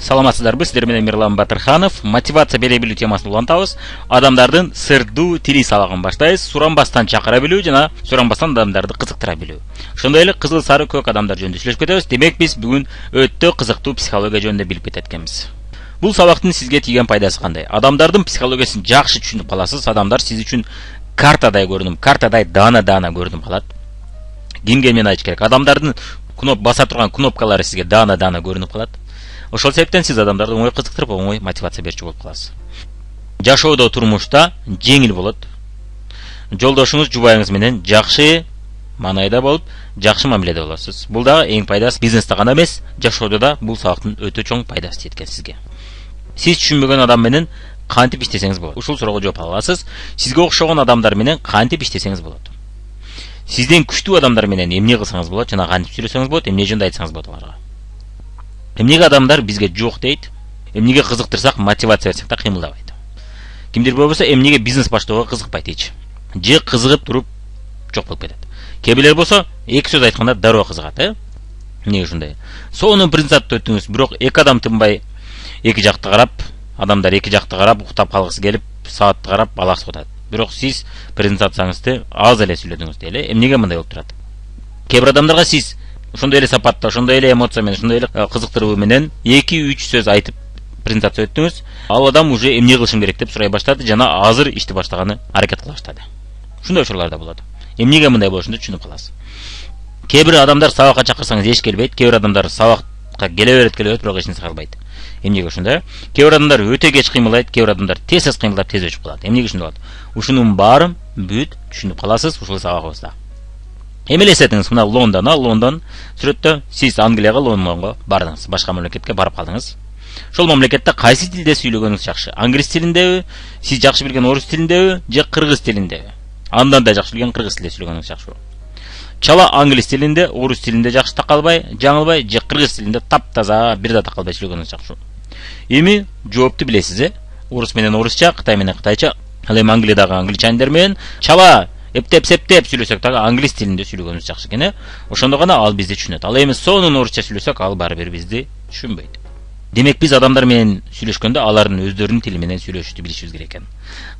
Саламатсыздарбы, сиздер менен Мирлан Батырханов. Мотивация бере билүү темасын улантабыз. Адамдардын сырдуу тили сабагын баштайбыз. Суранбастан чакыра билүү жана суранбастан адамдарды кызыктыра билүү. Ошондой эле кызыл сары көк адамдар жөнүндө сүйлөшүп кетебиз. Демек биз бүгүн өтө кызыктуу психология жөнүндө билип кетет экенбиз. Бул сабактын сизге тийген пайдасы кандай? Адамдардын психологиясын жакшы түшүнүп каласыз. Адамдар сиз үчүн картадай көрүнүп, картадай даана-даана көрүнүп калат. Кимге мен айтыш керек? Адамдардын баса турган кнопкалары сизге даана-даана көрүнүп калат. Ошол себептен сиз адамдарды оңой кызыктырып, оңой мотивация берчү болуп каласыз. Жашоодо, турмушта жеңил болот. Жолдошуңуз, жубайыңыз менен жакшы маанайда болуп, жакшы мамиледе болосуз. Бул дагы эң пайдасы бизнесте гана эмес, жашоодо да бул сабактын өтө чоң пайдасы тиет экен сизге. Сиз түшүнбөгөн адам менен кантип иштесеңиз болот? Ушул суроого жооп ала аласыз. Сизге окшогон адамдар менен кантип иштесеңиз болот? Сизден күчтүү адамдар менен эмне кылсаңыз болот, жана кантип сүйлөсөңүз болот, эмне жөнүндө айтсаңыз болот аларга. Эмнеге адамдар бизге жок дейт? Эмнеге кызыктырсак, мотивация берсек да кыймылдабайт? Кимдир болбосо эмнеге бизнес баштоого кызыкпайт эч? Же кызыгып туруп жок болуп кетет. Кээ бирлер болсо эки сөз айтканда дароо кызыгат, Эмнеге ушундай? Сонун презентация өттүңүз, бирок эки адам тынбай эки жакты карап, адамдар эки жакты карап, уктап калгысы келип, саатты карап алаксып атат. Бирок сиз презентацияңызды аз эле сүйлөдүңүз дейли. Эмнеге мындай болуп турат? Кээ бир адамдарга сиз ошондой эле сапатта, ошондой эле эмоция менен, ошондой эле кызыктыруу менен 2-3 сөз айтып презентация өттүңүз. Ал адам уже эмне кылышым керек деп сурай баштады жана азыр ишти баштаганы аракет кыла баштады. Ушундай учурлар да болот. Эмнеге мындай болушун түшүнүп каласыз. Кээ бир адамдар сабакка чакырсаңыз эч келбейт, кээ бир адамдар сабакка келе берет, бирок эч нерсе кылбайт. Эмнеге ушундай? Кээ бир адамдар өтө кеч кыймылдайт, кээ бир адамдар тез кыймылдап тез өчүп калат. Эмнеге ушундай болот? Ушунун баарын бүт түшүнүп каласыз ушул сабагыбызда. Эми элестетиңиз, мына Лондон сүрөттө сиз Англияга, Лондонго бардыңыз, башка мамлекетке барып калдыңыз. Ошол мамлекетте кайсы тилде сүйлөгөнүңүз жакшы? Англис тилиндеби, сиз жакшы билген орус тилиндеби, же кыргыз тилиндеби? Андан да жакшы билген кыргыз тилинде сүйлөгөнүңүз жакшы болот. Чала англис тилинде, орус тилинде жакшы такалбай, жаңылбай, же кыргыз тилинде таптаза бир да такалбай сүйлөгөнүңүз жакшы. Эми жоопту билесиз, Орус менен орусча, Кытай менен кытайча, ал эми Англиядагы англичандар менен чала эптеп-септеп сүйлөсөк дагы англис тилинде сүйлөгөнүбүз жакшы экен, Ошондо гана ал бизди түшүнөт. Ал эми сонун орусча сүйлөсөк, ал баары бир бизди түшүнбөйт. Демек биз адамдар менен сүйлөшкөндө алардын өздөрүнүн тили менен сүйлөшүштү билишибиз керек экен.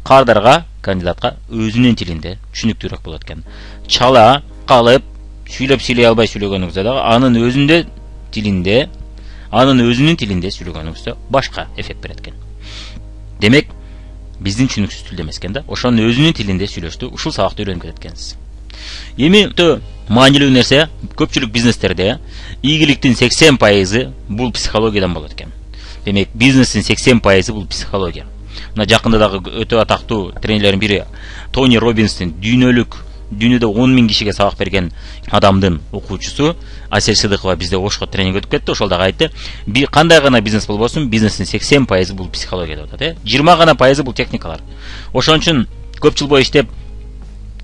Кардарга, кандидатка өзүнүн тилинде түшүнүктүүрөөк болот экен. Чала калып сүйлөй албай сүйлөгөнүңүздө дагы анын өзүнүн тилинде сүйлөгөнүңүздө башка эффект берет экен. Демек биздин түшүнүксүз тилде эмес экен да. Ошонун өзүнүн тилинде сүйлөштү. Ушул сабакты үйрөнүп кетет экенсиз. Эми өтө маанилүү нерсе, көпчүлүк бизнестерде ийгиликтин 80% бул психологиядан болот экен. Демек бизнестин 80% бул психология. Мына жакында дагы өтө атактуу тренерлердин бири Тони Роббинстин дүйнөдө 10.000 кишиге сабак берген адамдын окуучусу Асель Сыдыкова бизде Ошко тренинг өтүп кетти. Ошол дагы айтты, кандай гана бизнес болбосун, бизнестин 80% бул психология деп атат, 20 гана пайызы бул техникалар. Ошон үчүн көп жыл бою иштеп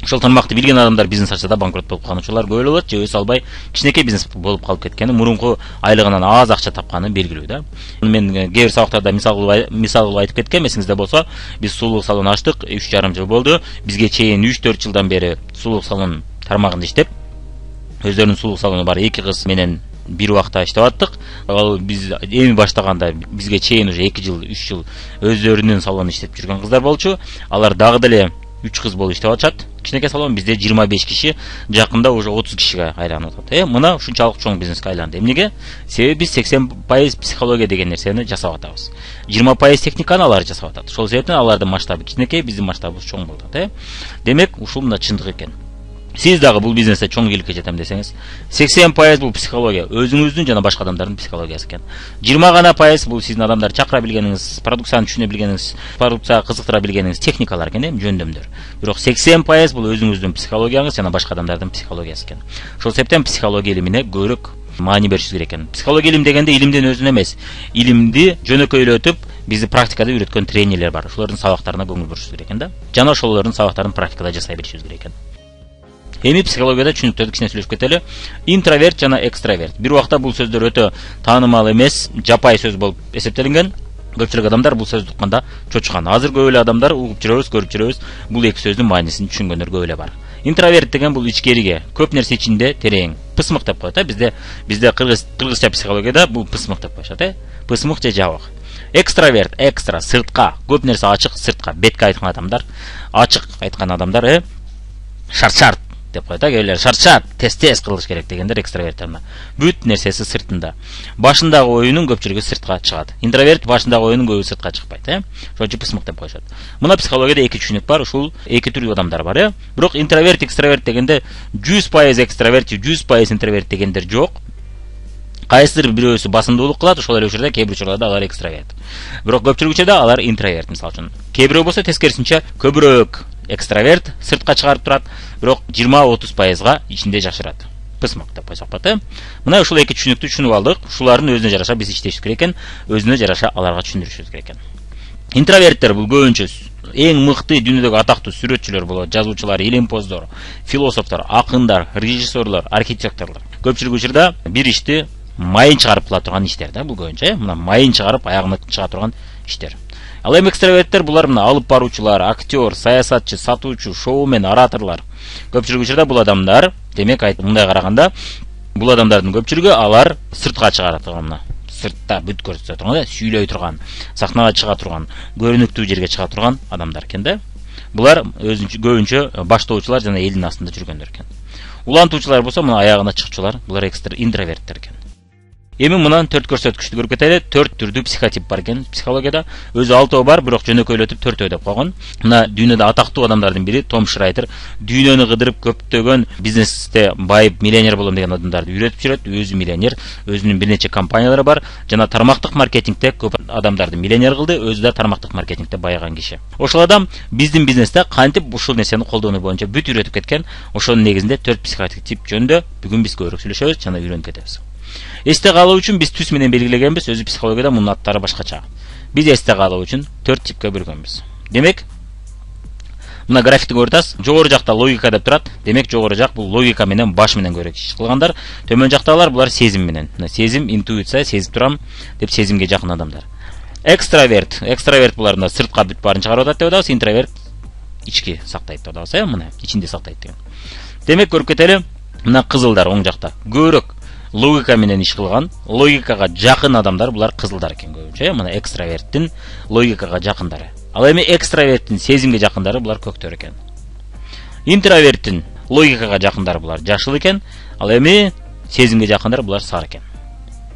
ошол тармакты билген адамдар бизнес ачса да банкрот болуп калган учурлар көп болот, же өсө албай кичинекей бизнес болуп калып кеткени, мурунку айлыгынан аз акча тапканы белгилүү да. Мен кээ бир сабактарда мисал кылып айтып кеткем, эсиңизде болсо, биз сулуулук салон ачтык, 3,5 жыл болду. Бизге чейин 3-4 жылдан бери сулуулук салон тармагында иштеп, өздөрүнүн сулуулук салону бар 2 кыз менен бир убакта иштеп аттык. Ал биз эми баштаганда бизге чейин уже 2 жыл, 3 жыл өздөрүнүн салонун иштеп жүргөн кыздар болчу. Алар дагы деле 3 кыз болуп иштеп атышат. Кичинекей салон, бизде 25 киши, жакында уже 30 кишиге айланып атат. Мына ушунчалык чоң бизнеске айланды. Эмнеге? Себеби биз 80% психология деген нерсени жасап атабыз. 20% техниканы алар жасап атат. Ошол себептен алардын масштабы кичинекей, биздин масштабыбыз чоң болуп атат. Демек, ушул мына чындык экен. Сиз дагы бул бизнесте чоң ийгиликке жетем десеңиз, 80% бул психология, өзүңүздүн жана башка адамдардын психологиясы экен. 20 гана пайыз бул сиздин адамдар чакыра билгениңиз, продукцияны түшүнө билгениңиз, продукцияга кызыктыра билгениңиз, техникалар экен, жөндөмдөр. Бирок 80% бул өзүңүздүн психологияңыз жана башка адамдардын психологиясы экен. Ошол себептен психология илимине көбүрөөк маани беришибиз керек экен. Психология илим дегенде илимдин өзүн эмес, илимди жөнөкөйлөтүп бизди практикада үйрөткөн тренерлер бар. Ошолордун сабактарына көңүл бурушубуз керек экен да. Жана ошолордун сабактарын практикада жасай беришибиз керек экен. Эми психологияда түшүнүктөрдү кичине сүйлөшүп кетели. Интроверт жана экстраверт. Бир убакта бул сөздөр өтө таанымал эмес, жапай сөз болуп эсептелинген. Көпчүлүк адамдар бул сөздү укканда чочкан. Азыр көп эле адамдар угуп жүрөбүз, көрүп жүрөбүз. Бул эки сөздүн маанисин түшүнгөндөр көп эле бар. Интроверт деген бул ичкериге, көп нерсе ичинде терең. Пысмык деп коет, Бизде кыргызча психологияда бул пысмык деп коюшат, Пысмык же жабык. Экстраверт, экстра, сыртка, көп нерсе ачык, сыртка, бетке айткан адамдар, ачык айткан адамдар, шарт деп коет, келер шарт, тез кылыш керек дегендер экстраверттер. Бүт нерсеси сыртында. Башындагы оюнун көпчүлүгү сыртка чыгат. Интроверт башындагы оюнун көбү сыртка чыкпайт, Ошон үчүн пысмык деп коюшат. Мына психологияда эки түшүнүк бар, ушул эки түрдүү адамдар бар, Бирок интроверт, экстраверт дегенде 100% экстраверт, 100% интроверт дегендер жок. Кайсыдыр бирөөсү басымдуулук кылат, ошол эле учурда кээ бир учурларда алар экстраверт. Бирок көпчүлүк учурда алар интроверт, мисалы үчүн. Кээ бирөө болсо тескерисинче көбүрөөк экстраверт, сыртка чыгарып турат, бирок 20-30%га ичинде жашырат. Пысмык деп койсок болот, Мына ушул эки түшүнүктү түшүнүп алдык. Ушулардын өзүнө жараша биз иштешибиз керек экен, өзүнө жараша аларга түшүндүрүшүбүз керек экен. Интроверттер бул көбүнчө эң мыкты дүйнөдөгү атактуу сүрөтчүлөр болот, жазуучулар, илимпоздор, философтор, акындар, режиссерлор, архитекторлор. Көпчүлүк учурда бир ишти майын чыгарып кыла турган иштер бул көбүнчө, Мына майын чыгарып аягына чыга турган иштер. Ал эми экстраверттер булар мына алып баруучулар, актер, саясатчы, сатуучу, шоумен, ораторлор. Көпчүлүк учурда бул адамдар, демек мындай караганда, бул адамдардын көпчүлүгү алар сыртка чыгара турган, сыртта бүт көрсөтө турган, сүйлөй турган, сахнага чыга турган, көрүнүктүү жерге чыга турган адамдар экен да. Булар көбүнчө баштоочулар жана элдин астында жүргөндөр экен. Улантуучулар болсо мына аягына чыкчулар, булар интроверттер экен. Эми мындан 4 көрсөткүчтү көрүп кетели. 4 түрдүү психотип бар экен психологияда. Өзү 6 бар, бирок жөнөкөйлөтүп 4 деп койгон. Мына дүйнөдө атактуу адамдардын бири Том Шрайдер, дүйнөнү кыдырып көптөгөн бизнесте байып миллионер болом деген адамдарды үйрөтүп жүрөт. Өзү миллионер, өзүнүн бир нече компаниялары бар, жана тармактык маркетингде көп адамдарды миллионер кылды, өзү да тармактык маркетингде байыган киши. Ошол адам биздин бизнесте кантип ушул нерсени колдонуу боюнча бүт үйрөтүп кеткен. Ошонун негизинде 4 психотип жөнүндө бүгүн биз көбүрөөк сүйлөшөбүз жана үйрөнүп кетебиз. Эсте калуу үчүн биз түс менен белгилегенбиз, өзү психологияда мунун аттары башкача. Биз эсте калуу үчүн 4 типке бөлгөнбүз. Демек, мына графикти көрүп атасыз. Жогору жакта логика деп турат. Демек, жогору жак бул логика менен, баш менен көрөк иш кылгандар. Төмөн жактагылар булар сезим менен. Сезим, интуиция, сезип турам деп сезимге жакын адамдар. Экстраверт буларда сыртка бүт баарын чыгарып атат деп атабыз. Интроверт ички сактайт деп атабыз, мына ичинде сактайт деген. Демек, көрүп кетели. Мына кызылдар оң жакта. Көбүрөөк логика менен иш кылган, логикага жакын адамдар булар кызылдар экен көбүнчө. Мына экстраверттин логикага жакындары. Ал эми экстраверттин сезимге жакындары булар көктөр экен. Интроверттин логикага жакындары булар жашыл экен. Ал эми сезимге жакындары булар сары экен.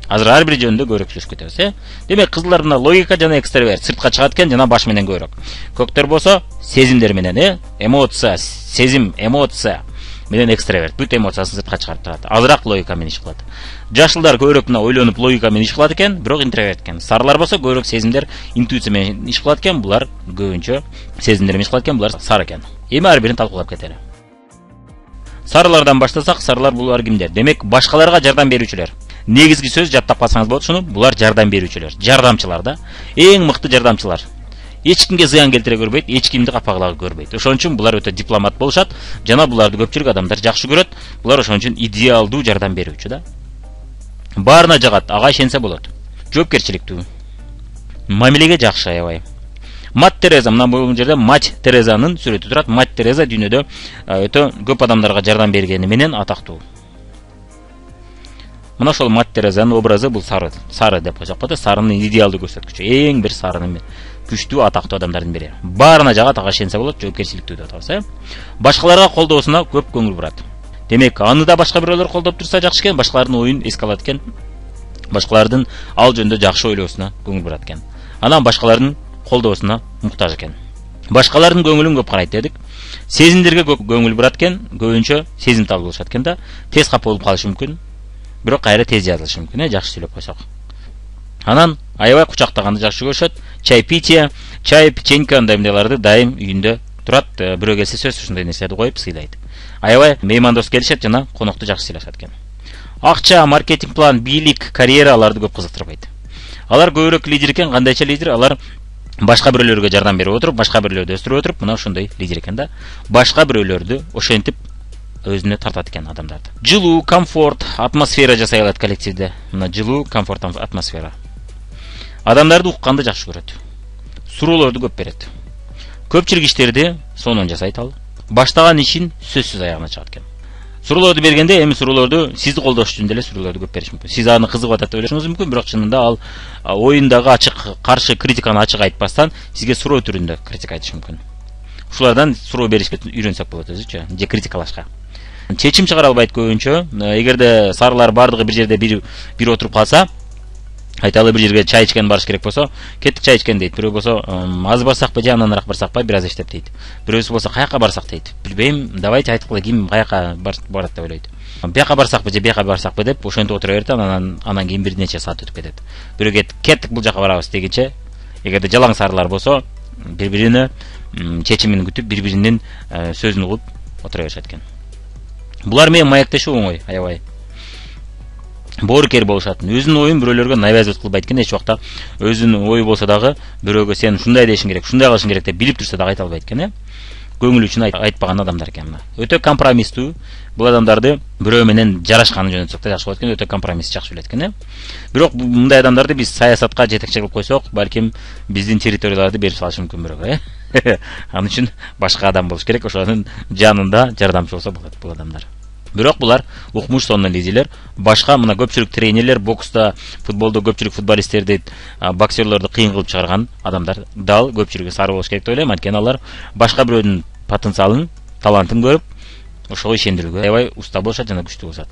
Азыр ар бир жөнүндө көбүрөөк сүйлөшүп кетебиз, Демек, кызылдар мына логика жана экстраверт сыртка чыгат экен, жана баш менен көбүрөөк. Көктөр болсо сезимдер менен, эмоция, сезим, эмоция менен экстраверт бүт эмоциясын сыртка чыгарып турат. Азыраак логика менен иш кылат. Жашылдар көбүрөөк мына ойлонуп логика менен иш кылат экен, бирок интроверт экен. Сарылар болсо көбүрөөк сезимдер, интуиция менен иш кылат экен, булар көбүнчө сезимдер менен иш кылат экен, булар сары экен. Эми ар бирин талкуулап кетели. Сарылардан баштасак, сарылар булар кимдер? Демек, башкаларга жардам берүүчүлөр. Негизги сөз жаттап калсаңыз болот шуну, булар жардам берүүчүлөр, жардамчылар да. Эң мыкты жардамчылар. Эч кимге зыян келтире көрбөйт, эч кимди капагыла көрбөйт. Ошон үчүн булар өтө дипломат болушат, жана буларды көпчүлүк адамдар жакшы көрөт. Булар ошон үчүн идеалдуу жардам берүүчү да. Баарына жагат, ага ишенсе болот. Жоопкерчиликтүү. Мамилеге жакшы аябай. Мать Тереза, мына бул жерде Мать Терезанын сүрөтү турат. Мать Тереза дүйнөдө өтө көп адамдарга жардам бергени менен атактуу. Мына ошол Мать Терезанын образы бул сары деп койсок болот. Сарынын идеалдуу көрсөткүчү, эң бир сарынын күчтүү атактуу адамдардын бири. Баарына жагат, ага ишенсе болот, жоопкерчиликтүү деп атабыз, Башкаларга колдоосуна көп көңүл бурат. Демек, аны да башка бирөөлөр колдоп турса жакшы экен, башкалардын оюн эске алат экен. Башкалардын ал жөнүндө жакшы ойлоосуна көңүл бурат экен. Анан башкалардын колдоосуна муктаж экен. Башкалардын көңүлүн көп карайт дедик. Сезимдерге көп көңүл бурат экен, көбүнчө сезимтал болушат экен да. Тез капа болуп калышы мүмкүн, бирок кайра тез жазылышы мүмкүн, жакшы сүйлөп койсок. Анан аябай кучактаганды жакшы көрүшөт. Чай пития, чай, печенька андайларды дайым үйүндө турат. Бирөө келсе сөзсүз ушундай нерселерди коюп сыйлайт. Аябай меймандос келишет жана конокту жакшы сыйлашат экен. Акча, маркетинг план, бийлик, карьера аларды көп кызыктырбайт. Алар көбүрөөк лидер экен. Кандайча лидер? Алар башка бирөөлөргө жардам берип отуруп, башка бирөөлөрдү өстүрүп отуруп, мына ошондой лидер экен да. Башка бирөөлөрдү ошентип өзүнө тартат экен адамдарды. Жылуу, комфорт, атмосфера жасай алат коллективде. Мына жылуу, комфорт, атмосфера. Адамдарды укканды жакшы көрөт. Суроолорду көп берет. Көпчүлүк иштерди сонун жасайт ал. баштаган ишин сөзсүз аягына чыгат экен. Суроолорду бергенде эми суроолорду сизди колдош үчүн деле суроолорду көп бериш мүмкүн. Сиз аны кызыгып атат деп ойлошуңуз мүмкүн, бирок чынында ал оюндагы ачык каршы критиканы ачык айтпастан сизге суроо түрүндө критика айтышы мүмкүн. Ушулардан суроо беришке үйрөнсөк болот өзүчө, же критикалашка. Чечим чыгара албайт көбүнчө. Эгерде сарылар бардыгы бир жерде бир отуруп калса, айталы бир жерге чай ичкен барыш керек болсо, кеттик чай ичкен дейт. Бирөө болсо, аз барсакпы же анданыраак барсакпы, бир аз иштеп дейт. Бирөөсү болсо, каяка барсак дейт. Билбейм, давайте айткыла, ким каяка барат деп ойлойт. Бияка барсакпы же бияка барсакпы деп ошентип отура берет, анан кийин бир нече саат өтүп кетет. Бирөө кеттик бул жака барабыз дегенче, эгерде жалаң сарылар болсо, бири-бирине чечимин күтүп, бири-биринин сөзүн угуп отура беришет экен. Булар менен маектешүү оңой, аябай. Боорукер болушат. Өзүнүн оюн бирөөлөргө навязывать кылбайт экен, эч убакта өзүнүн ою болсо дагы бирөөгө сен ушундай дешиң керек, ушундай кылышың керек деп билип турса дагы айта албайт экен, көңүл үчүн айтпаган адамдар экен мына. Өтө компромисстүү. Бул адамдарды бирөө менен жарашканын жөнөтсөк да жакшы болот экен, өтө компромисс жакшы билет экен, Бирок мындай адамдарды биз саясатка жетекчи кылып койсок, балким биздин территорияларды берип салышы мүмкүн бирөөгө, Анын үчүн башка адам болуш керек, ошонун жанында жардамчы болсо болот бул адамдар. Бирок булар укмуш сонун лидерлер, башка мына көпчүлүк тренерлер, бокста, футболдо көпчүлүк футболисттерди, боксерлорду кыйын кылып чыгарган адамдар дал көпчүлүгү сары болуш керек деп ойлойм. Анткени алар башка бирөөнүн потенциалын, талантын көрүп, ошого ишендирүүгө аябай уста болушат жана күчтүү болушат.